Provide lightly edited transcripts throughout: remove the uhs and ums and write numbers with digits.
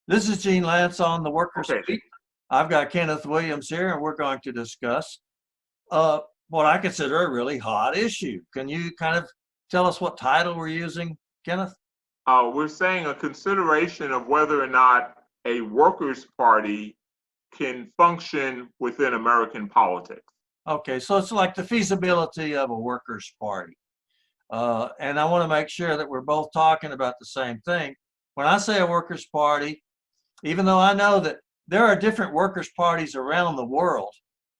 This is Gene Lance on the Workers' Okay. Beat. I've got Kenneth Williams here, and we're going to discuss what I consider a really hot issue. Can you kind of tell us what title we're using, Kenneth? We're saying a consideration of whether or not a workers' party can function within American politics. Okay, so it's like the feasibility of a workers' party. And I want to make sure that we're both talking about the same thing. When I say a workers' party, even though I know that there are different workers' parties around the world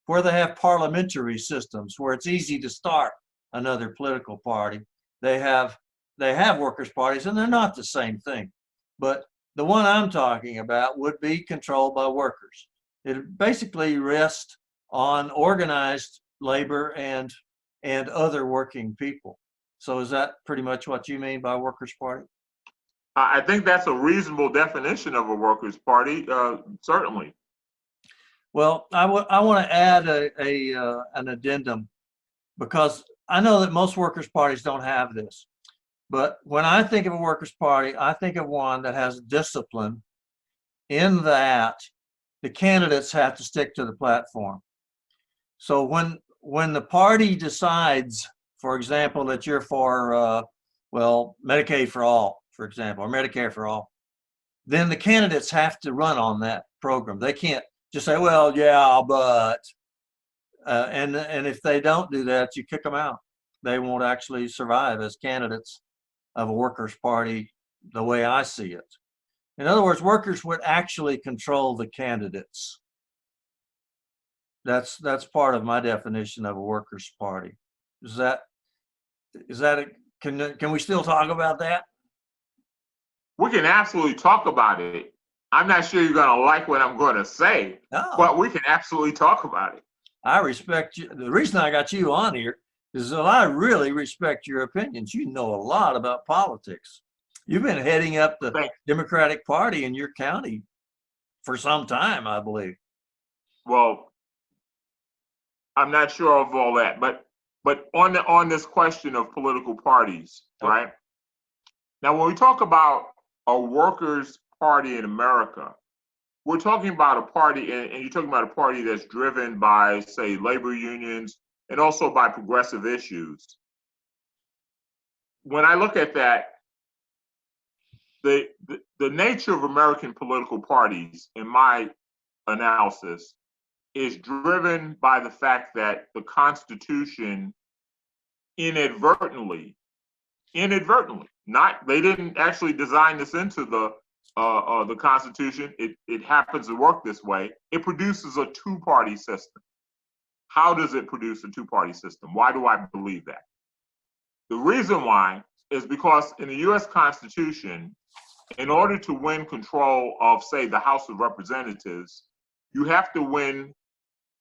where they have parliamentary systems where it's easy to start another political party. They have workers' parties and they're not the same thing. But the one I'm talking about would be controlled by workers. It basically rests on organized labor and other working people. So is that pretty much what you mean by workers' party? I think that's a reasonable definition of a workers' party, certainly. Well, I want to add an addendum because I know that most workers' parties don't have this. But when I think of a workers' party, I think of one that has discipline in that the candidates have to stick to the platform. So when the party decides, for example, that you're for, Medicaid for all, for example, or Medicare for all, then the candidates have to run on that program. They can't just say, well, yeah, but, and if they don't do that, you kick them out. They won't actually survive as candidates of a workers' party the way I see it. In other words, workers would actually control the candidates. That's part of my definition of a workers' party. Is that can we still talk about that? We can absolutely talk about it. I'm not sure you're going to like what I'm going to say, No, but we can absolutely talk about it. I respect you. The reason I got you on here is that I really respect your opinions. You know a lot about politics. You've been heading up the Democratic Party in your county for some time, I believe. Well, I'm not sure of all that, but on this question of political parties, Okay. right? Now, when we talk about a workers' party in America, we're talking about a party, and you're talking about a party that's driven by, say, labor unions and also by progressive issues. When I look at that, the nature of American political parties, in my analysis, is driven by the fact that the Constitution inadvertently, not they didn't actually design this into the Constitution. It happens to work this way. It produces a two-party system. How does it produce a two-party system? Why do I believe that? The reason why is because in the U.S. Constitution, in order to win control of, say, the House of Representatives, you have to win.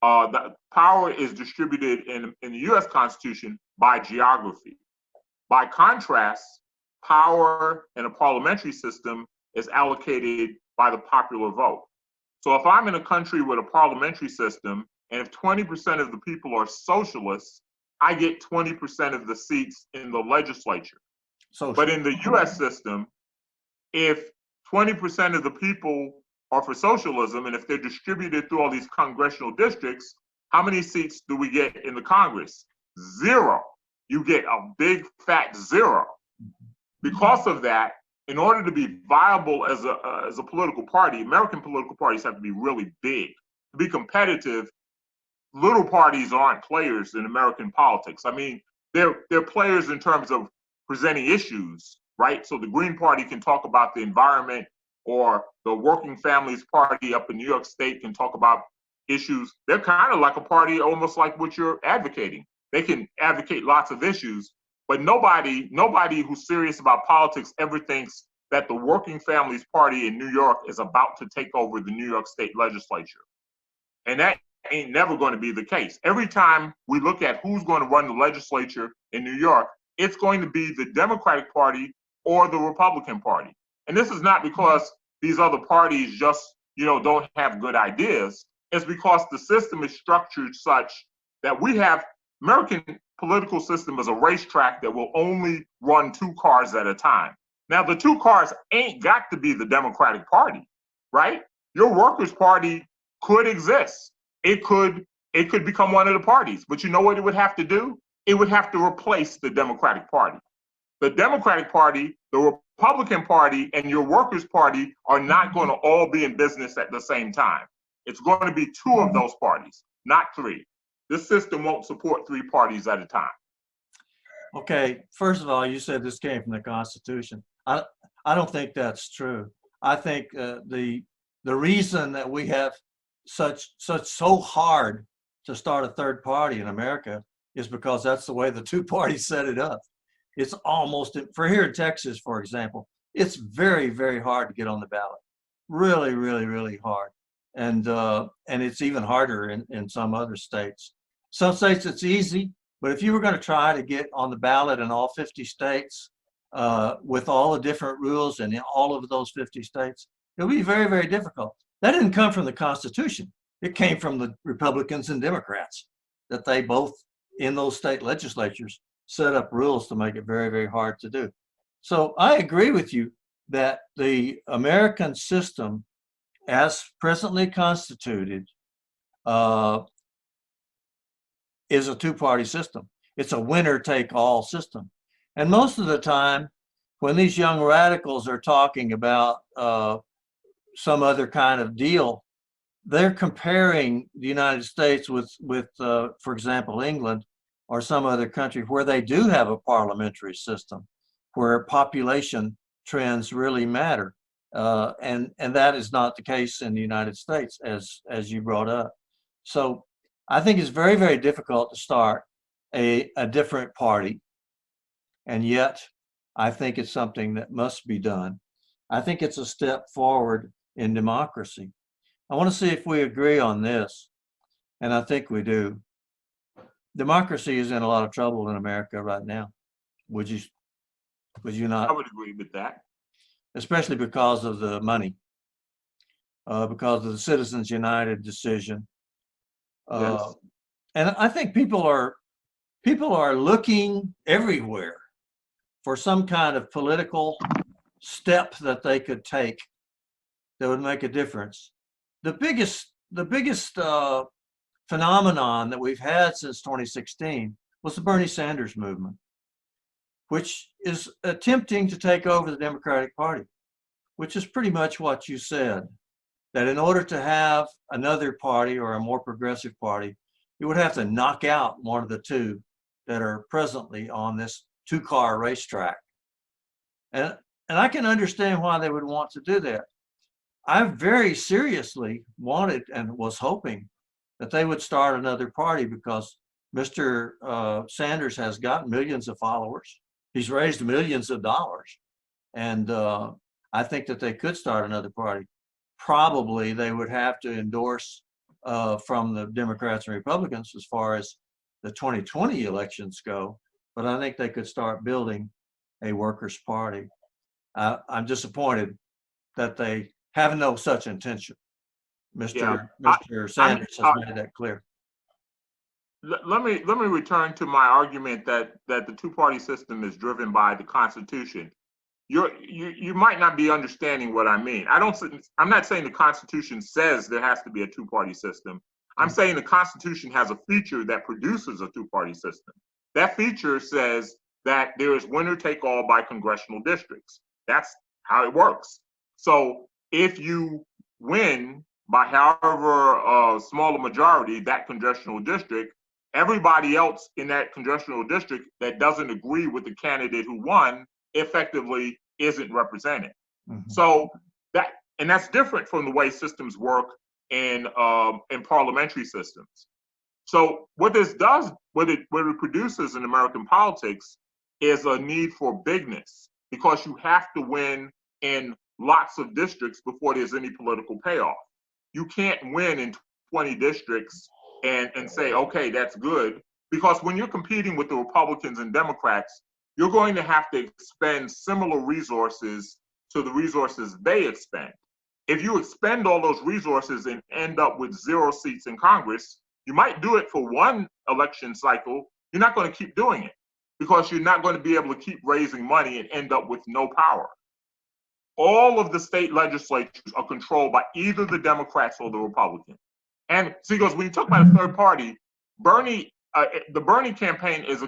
The power is distributed in the U.S. Constitution by geography. By contrast, power in a parliamentary system is allocated by the popular vote. So if I'm in a country with a parliamentary system, and if 20% of the people are socialists, I get 20% of the seats in the legislature. But in the US system, if 20% of the people are for socialism, and if they're distributed through all these congressional districts, how many seats do we get in the Congress? Zero. You get a big fat zero. Because of that, in order to be viable as a political party, American political parties have to be really big. To be competitive, little parties aren't players in American politics. I mean, they're players in terms of presenting issues, right? So the Green Party can talk about the environment, or the Working Families Party up in New York State can talk about issues. They're kind of like a party, almost like what you're advocating. They can advocate lots of issues, but nobody who's serious about politics ever thinks that the Working Families Party in New York is about to take over the New York State legislature. And that ain't never going to be the case. Every time we look at who's going to run the legislature in New York, it's going to be the Democratic Party or the Republican Party. And this is not because these other parties just, don't have good ideas. It's because the system is structured such that we have American political system as a racetrack that will only run two cars at a time. Now, the two cars ain't got to be the Democratic Party. right? Your Workers' Party could exist. It could become one of the parties, but you know what it would have to do? It would have to replace the Democratic Party. The Democratic Party, the Republican Party, and your Workers' Party are not going to all be in business at the same time. It's going to be two of those parties, not three. This system won't support three parties at a time. Okay, first of all, you said this came from the Constitution. I don't think that's true. I think the reason that we have so hard to start a third party in America is because that's the way the two parties set it up. It's almost, for here in Texas, for example, it's very, very hard to get on the ballot. Really, really, really hard. And it's even harder in some other states. Some states it's easy, but if you were going to try to get on the ballot in all 50 states with all the different rules in all of those 50 states, it would be very, very difficult. That didn't come from the Constitution. It came from the Republicans and Democrats, that they both in those state legislatures set up rules to make it very, very hard to do. So I agree with you that the American system, as presently constituted, is a two-party system. It's a winner-take-all system. And most of the time, when these young radicals are talking about some other kind of deal, they're comparing the United States with for example, England or some other country where they do have a parliamentary system, where population trends really matter. And that is not the case in the United States, as you brought up. So I think it's very, very difficult to start a different party. And yet, I think it's something that must be done. I think it's a step forward in democracy. I want to see if we agree on this, and I think we do. Democracy is in a lot of trouble in America right now. Would you not? I would agree with that. Especially because of the money, because of the Citizens United decision. Yes. And I think people are looking everywhere for some kind of political step that they could take that would make a difference. The biggest phenomenon that we've had since 2016 was the Bernie Sanders movement, which is attempting to take over the Democratic Party, which is pretty much what you said, that in order to have another party or a more progressive party, you would have to knock out one of the two that are presently on this two-car racetrack. And I can understand why they would want to do that. I very seriously wanted and was hoping that they would start another party because Mr. Sanders has got millions of followers. He's raised millions of dollars. And I think that they could start another party. Probably they would have to endorse from the Democrats and Republicans as far as the 2020 elections go. But I think they could start building a workers' party. I'm disappointed that they have no such intention. Mr. Sanders has made that clear. Let me return to my argument that the two-party system is driven by the Constitution. You might not be understanding what I mean. I'm not saying the Constitution says there has to be a two-party system. I'm saying the Constitution has a feature that produces a two-party system. That feature says that there is winner take all by congressional districts. That's how it works. So if you win by however small a majority that congressional district, everybody else in that congressional district that doesn't agree with the candidate who won effectively isn't represented. Mm-hmm. So that's different from the way systems work in parliamentary systems. So what this does, what it produces in American politics is a need for bigness, because you have to win in lots of districts before there's any political payoff. You can't win in 20 districts and say, okay, that's good, because when you're competing with the Republicans and Democrats, you're going to have to expend similar resources to the resources they expend. If you expend all those resources and end up with 0 seats in Congress, you might do it for one election cycle. You're not going to keep doing it because you're not going to be able to keep raising money and end up with no power. all of the state legislatures are controlled by either the Democrats or the Republicans. And so he goes, when you talk about a third party, Bernie, the Bernie campaign is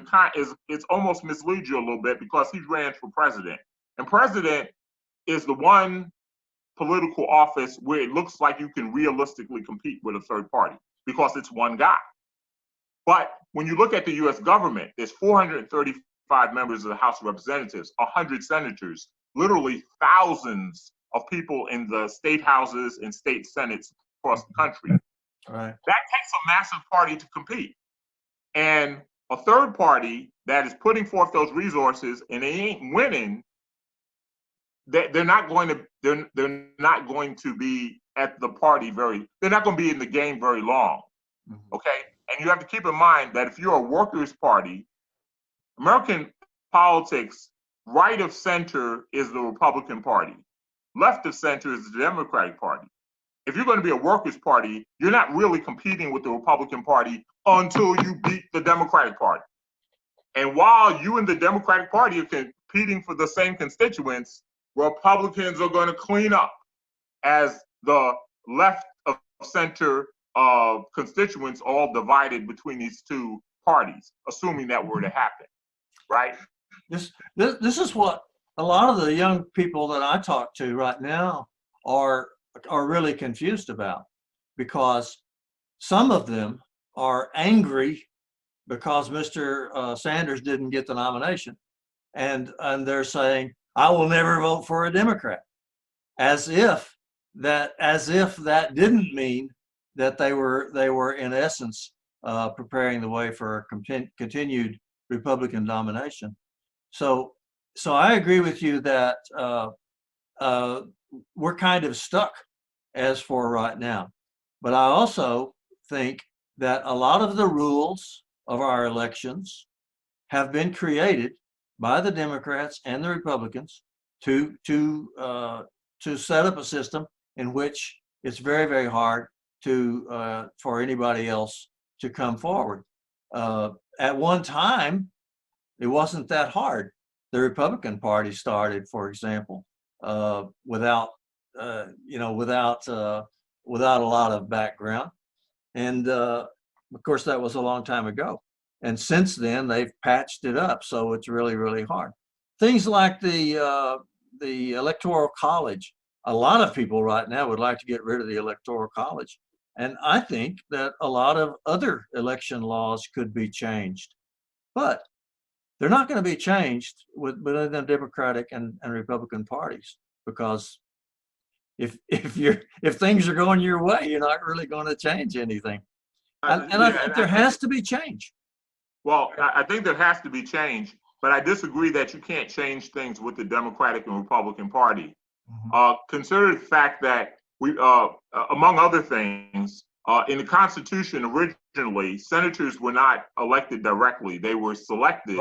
it's almost misleads you a little bit because he ran for president. And president is the one political office where it looks like you can realistically compete with a third party because it's one guy. But when you look at the US government, there's 435 members of the House of Representatives, 100 senators, literally thousands of people in the state houses and state senates across the country. Right. That takes a massive party to compete. And a third party that is putting forth those resources and they ain't winning, they're not going to be at the party they're not going to be in the game very long. Okay? And you have to keep in mind that if you're a workers' party, American politics, right of center is the Republican Party. Left of center is the Democratic Party. If you're going to be a workers' party, you're not really competing with the Republican Party until you beat the Democratic Party. And while you and the Democratic Party are competing for the same constituents, Republicans are going to clean up as the left of center constituents all divided between these two parties, assuming that were to happen, right? This is what a lot of the young people that I talk to right now are really confused about, because some of them are angry because Mr. Sanders didn't get the nomination, and they're saying, I will never vote for a Democrat, as if that didn't mean that they were in essence preparing the way for a continued Republican domination. So I agree with you that we're kind of stuck as for right now. But I also think that a lot of the rules of our elections have been created by the Democrats and the Republicans to set up a system in which it's very, very hard for anybody else to come forward. At one time, it wasn't that hard. The Republican Party started, for example, without a lot of background, and of course that was a long time ago. And since then, they've patched it up, so it's really, really hard. Things like the Electoral College. A lot of people right now would like to get rid of the Electoral College, and I think that a lot of other election laws could be changed, but they're not going to be changed within the Democratic and Republican parties, because if things are going your way, you're not really going to change anything. And I think there has to be change. Well, I think there has to be change, but I disagree that you can't change things with the Democratic and Republican Party. Consider the fact that we, among other things, in the Constitution originally, senators were not elected directly; they were selected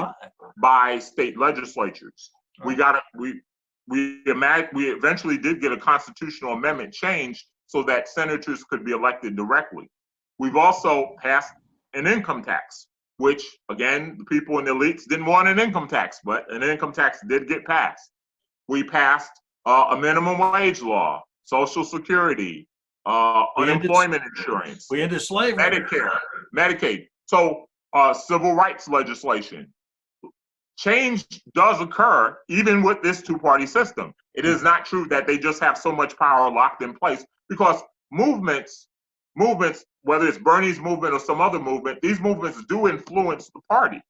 by state legislatures. Right. We eventually did get a constitutional amendment changed so that senators could be elected directly. We've also passed an income tax, which, again, the people in the elites didn't want an income tax, but an income tax did get passed. We passed a minimum wage law, Social Security, unemployment insurance. We ended slavery. Medicare, Medicaid. So civil rights legislation. Change does occur even with this two-party system. It is not true that they just have so much power locked in place, because movements, whether it's Bernie's movement or some other movement, these movements do influence the party.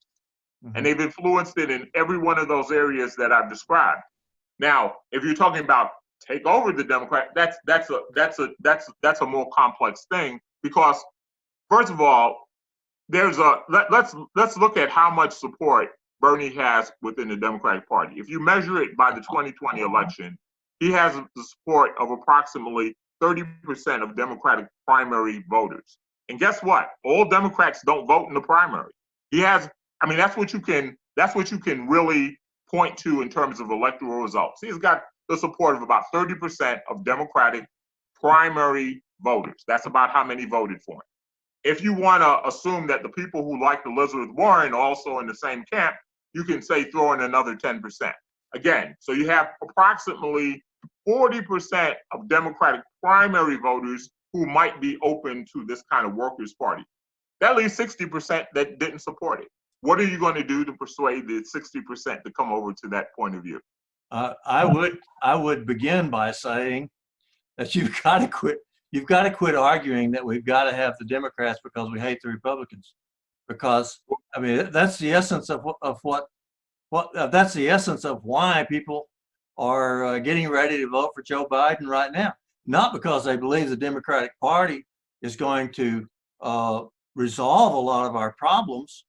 And they've influenced it in every one of those areas that I've described. Now, if you're talking about take over the Democrat, that's a more complex thing, because first of all, let's look at how much support Bernie has within the Democratic Party. If you measure it by the 2020 election, he has the support of approximately 30% of Democratic primary voters. And guess what? All Democrats don't vote in the primary. That's what you can really point to in terms of electoral results. He's got the support of about 30% of Democratic primary voters. That's about how many voted for him. If you want to assume that the people who like Elizabeth Warren are also in the same camp, you can say throw in another 10%. Again, so you have approximately 40% of Democratic primary voters who might be open to this kind of workers' party. That leaves 60% that didn't support it. What are you going to do to persuade the 60% to come over to that point of view? I would begin by saying that you've got to quit. You've got to quit arguing that we've got to have the Democrats because we hate the Republicans. Because I mean, that's the essence of what that's the essence of why people are getting ready to vote for Joe Biden right now. Not because they believe the Democratic Party is going to resolve a lot of our problems,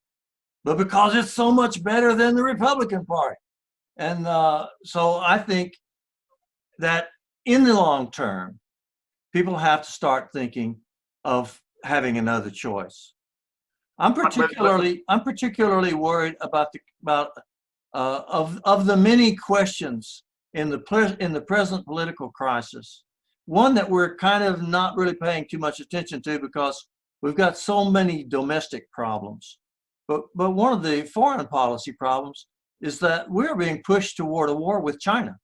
but because it's so much better than the Republican Party. And so I think that in the long term, people have to start thinking of having another choice. I'm particularly worried about of the many questions in the present political crisis. One that we're kind of not really paying too much attention to because we've got so many domestic problems. But one of the foreign policy problems is that we're being pushed toward a war with China.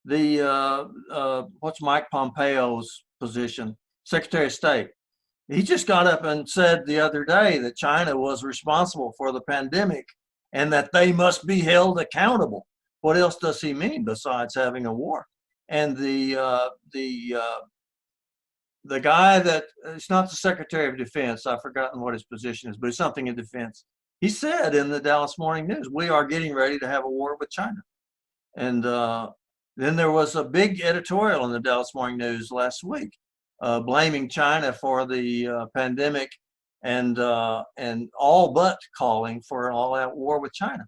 What's Mike Pompeo's position? Secretary of State. He just got up and said the other day that China was responsible for the pandemic and that they must be held accountable. What else does he mean besides having a war? And the guy that it's not the Secretary of Defense, I've forgotten what his position is, but it's something in defense. He said in the Dallas Morning News, we are getting ready to have a war with China. And then there was a big editorial in the Dallas Morning News last week blaming China for the pandemic and all but calling for an all-out war with China.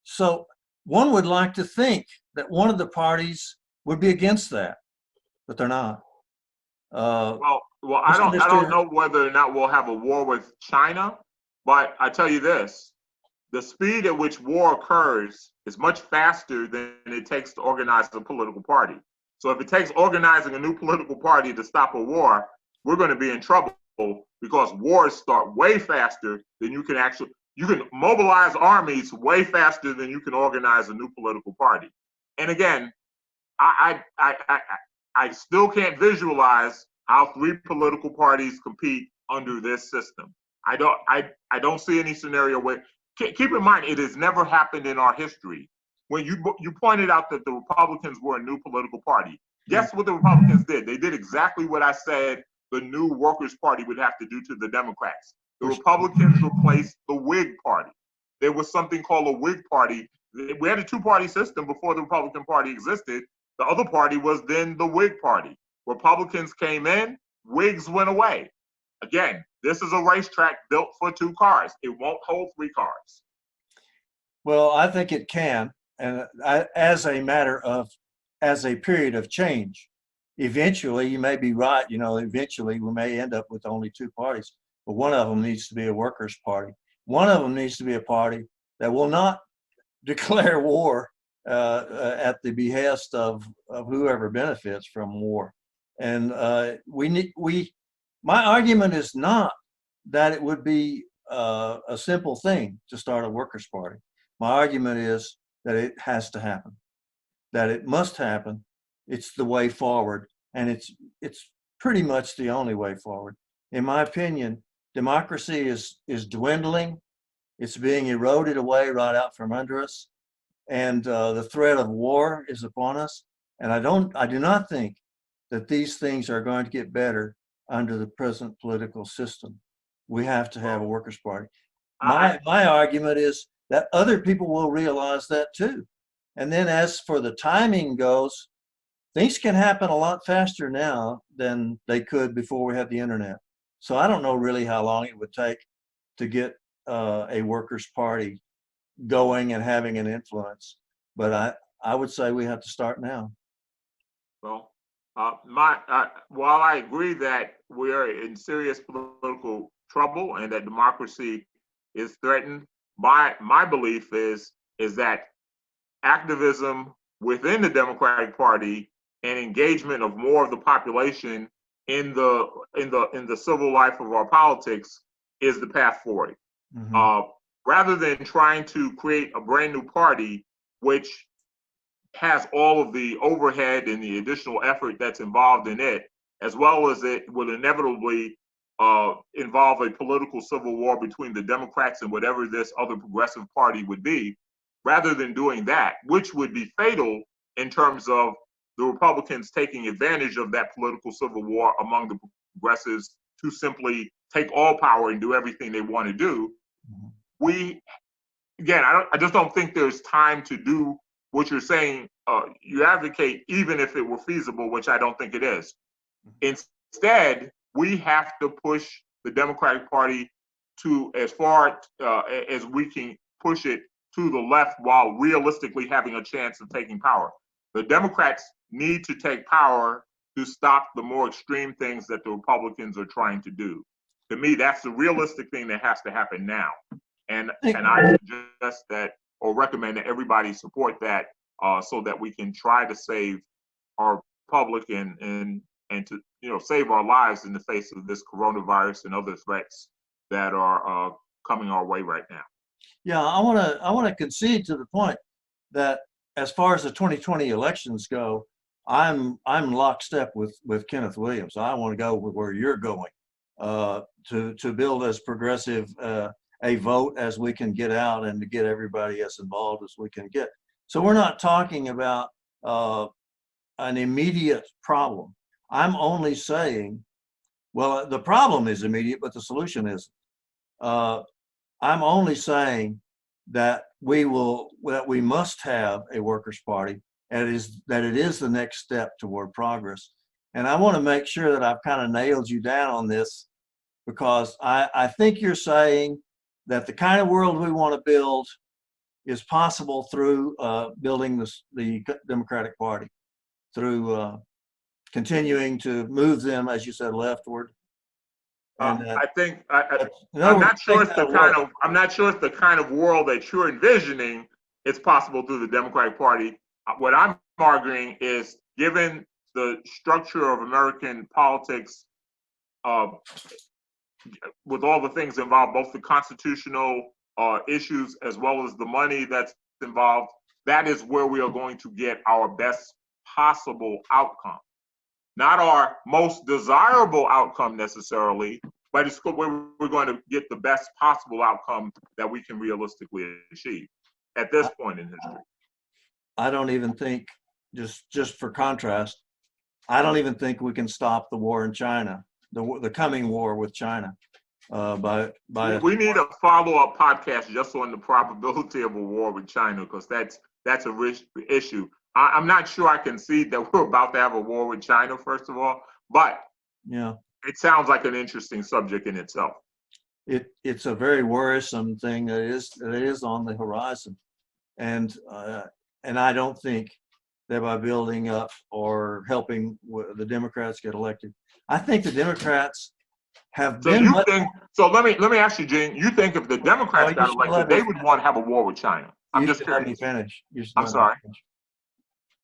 So one would like to think that one of the parties would be against that, but they're not. Well, I don't know whether or not we'll have a war with China, but I tell you this: the speed at which war occurs is much faster than it takes to organize a political party. So if it takes organizing a new political party to stop a war, we're going to be in trouble because wars start way faster than you can mobilize armies way faster than you can organize a new political party. And again, I still can't visualize how three political parties compete under this system. I don't see any scenario where. Keep in mind, it has never happened in our history. When you pointed out that the Republicans were a new political party, guess what the Republicans did? They did exactly what I said the new Workers' Party would have to do to the Democrats. The Republicans replaced the Whig Party. There was something called a Whig Party. We had a two-party system before the Republican Party existed. The other party was then the Whig Party. Republicans came in, Whigs went away. Again, this is a racetrack built for two cars. It won't hold three cars. Well, I think it can, and as a period of change. Eventually, you may be right. Eventually we may end up with only two parties, but one of them needs to be a workers' party. One of them needs to be a party that will not declare war at the behest of whoever benefits from war. And my argument is not that it would be a simple thing to start a workers' party. My argument is that it has to happen, that it must happen. It's the way forward, and it's pretty much the only way forward. In my opinion, democracy is dwindling. It's being eroded away right out from under us, and the threat of war is upon us. And I do not think that these things are going to get better under the present political system. We have to have a workers' party. My argument is that other people will realize that too. And then as for the timing goes, things can happen a lot faster now than they could before we had the internet. So I don't know really how long it would take to get a workers' party going and having an influence. But I would say we have to start now. Well, while I agree that we are in serious political trouble and that democracy is threatened, my belief is that activism within the Democratic Party and engagement of more of the population in the civil life of our politics is the path forward. Mm-hmm. Rather than trying to create a brand new party, which has all of the overhead and the additional effort that's involved in it, as well as it will inevitably involve a political civil war between the Democrats and whatever this other progressive party would be, rather than doing that, which would be fatal in terms of the Republicans taking advantage of that political civil war among the progressives to simply take all power and do everything they want to do. We, again, I just don't think there's time to do what you're saying you advocate, even if it were feasible, which I don't think it is. Instead, we have to push the Democratic Party to as far as we can push it to the left while realistically having a chance of taking power. The Democrats need to take power to stop the more extreme things that the Republicans are trying to do. To me, that's the realistic thing that has to happen now. And I suggest that or recommend that everybody support that so that we can try to save our public and to save our lives in the face of this coronavirus and other threats that are coming our way right now. Yeah, I want to concede to the point that as far as the 2020 elections go, I'm lockstep with Kenneth Williams. I want to go with where you're going to build as progressive a vote as we can get out and to get everybody as involved as we can get. So we're not talking about an immediate problem. I'm only saying, well, the problem is immediate, but the solution isn't. I'm only saying that we must have a workers' party, and that it is the next step toward progress. And I want to make sure that I've kind of nailed you down on this, because I think you're saying that the kind of world we want to build is possible through building the Democratic Party, through continuing to move them, as you said, leftward. And I think I'm not sure it's the kind of world that you're envisioning is possible through the Democratic Party. What I'm arguing is, given the structure of American politics, with all the things involved, both the constitutional issues as well as the money that's involved, that is where we are going to get our best possible outcome. Not our most desirable outcome necessarily, but it's where we're going to get the best possible outcome that we can realistically achieve at this point in history. I don't even think, just for contrast, I don't even think we can stop the war in China, the coming war with China. We need a follow-up podcast just on the probability of a war with China, because that's a rich issue. I'm not sure I concede that we're about to have a war with China, first of all, but yeah, it sounds like an interesting subject in itself. It's a very worrisome thing that is on the horizon, and I don't think that by building up or helping the Democrats get elected, I think the Democrats have been. So let me ask you, Gene. You think if the Democrats got elected, they would want to have a war with China? I'm just curious. Let me finish. I'm sorry.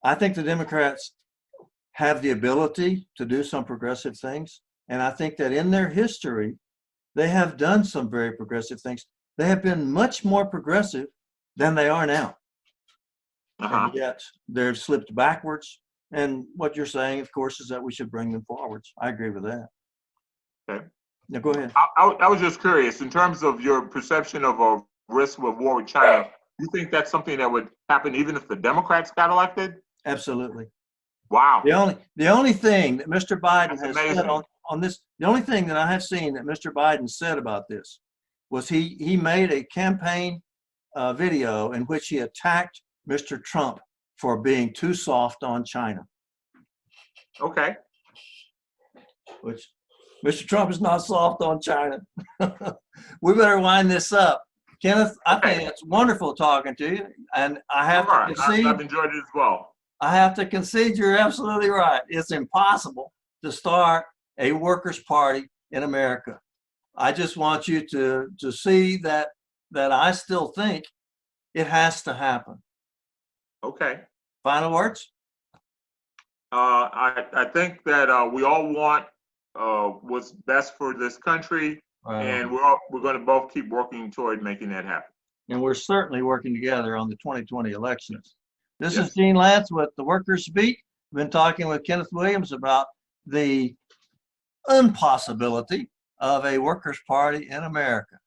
I think the Democrats have the ability to do some progressive things. And I think that in their history, they have done some very progressive things. They have been much more progressive than they are now. And yet they're slipped backwards. And what you're saying, of course, is that we should bring them forwards. I agree with that. Okay. Now, go ahead. I was just curious, in terms of your perception of a risk with war with China, you think that's something that would happen even if the Democrats got elected? Absolutely. Wow. The only thing that Mr. Biden has said on this, the only thing that I have seen that Mr. Biden said about this was he made a campaign video in which he attacked Mr. Trump for being too soft on China. Okay. Which Mr. Trump is not soft on China. We better wind this up. Kenneth, I think it's wonderful talking to you, and I have to concede. I've enjoyed it as well. I have to concede you're absolutely right. It's impossible to start a workers' party in America. I just want you to see that I still think it has to happen. Okay. Final words? I think that we all want what's best for this country, and we're going to both keep working toward making that happen. And we're certainly working together on the 2020 elections. This Yes. is Gene Lance with the Workers Beat. We've been talking with Kenneth Williams about the impossibility of a workers' party in America.